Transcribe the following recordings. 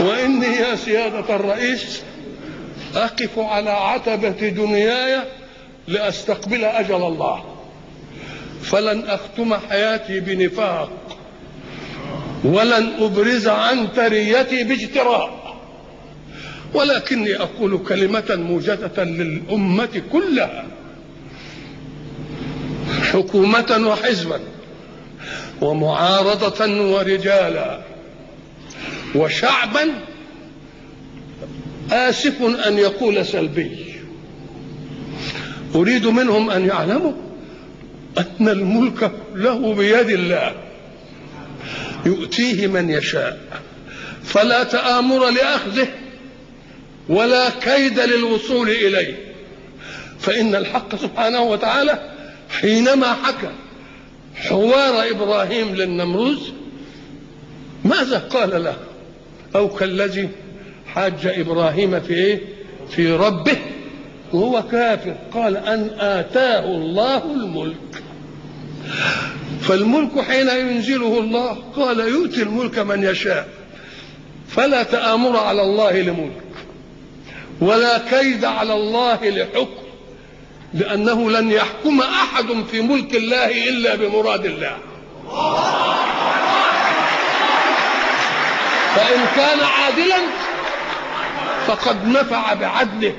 وإني يا سيادة الرئيس أقف على عتبة دنياي لأستقبل أجل الله، فلن أختم حياتي بنفاق، ولن أبرز عن ثريتي باجتراء، ولكني أقول كلمة موجزة للأمة كلها، حكومة وحزبا ومعارضة ورجالا وشعبا آسف أن يقول سلبي. أريد منهم أن يعلموا أن الملك له بيد الله يؤتيه من يشاء، فلا تآمر لأخذه ولا كيد للوصول إليه. فإن الحق سبحانه وتعالى حينما حكى حوار إبراهيم للنمروز ماذا قال له؟ أو كالذي حاج إبراهيم في إيه؟ في ربه وهو كافر، قال أن آتاه الله الملك. فالملك حين ينزله الله قال يؤتي الملك من يشاء، فلا تآمر على الله لملك ولا كيد على الله لحكم، لأنه لن يحكم أحد في ملك الله إلا بمراد الله. فإن كان عادلا فقد نفع بعدله،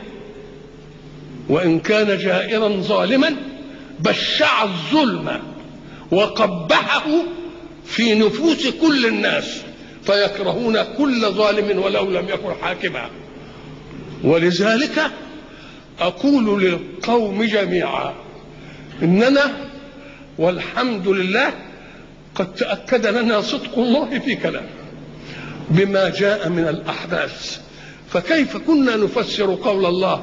وإن كان جائرا ظالما بشع الظلم وقبحه في نفوس كل الناس، فيكرهون كل ظالم ولو لم يكن حاكما. ولذلك أقول للقوم جميعا إننا والحمد لله قد تأكد لنا صدق الله في كلامه بما جاء من الأحداث. فكيف كنا نفسر قول الله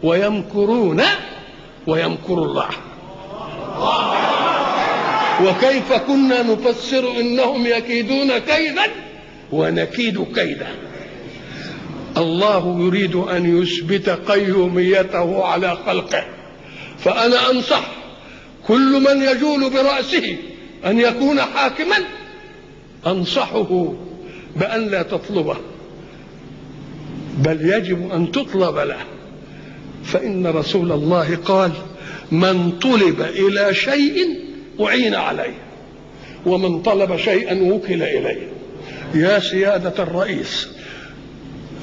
ويمكرون ويمكر الله، وكيف كنا نفسر إنهم يكيدون كيدا ونكيد كيدا. الله يريد أن يثبت قيوميته على خلقه، فأنا أنصح كل من يجول برأسه أن يكون حاكما، أنصحه بأن لا تطلبه، بل يجب أن تطلب له. فإن رسول الله قال من طلب إلى شيء أعين عليه، ومن طلب شيئا وكل إليه. يا سيادة الرئيس،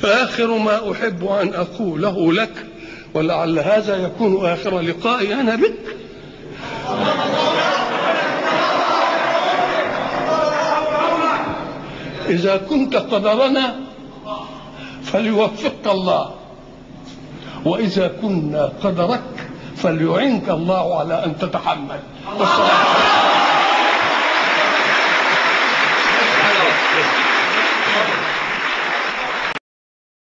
آخر ما أحب أن أقوله لك، ولعل هذا يكون آخر لقائي أنا بك، إذا كنت قدرنا فليوفقك الله، وإذا كنا قدرك فليعنك الله على أن تتحمل. والسلام عليكم.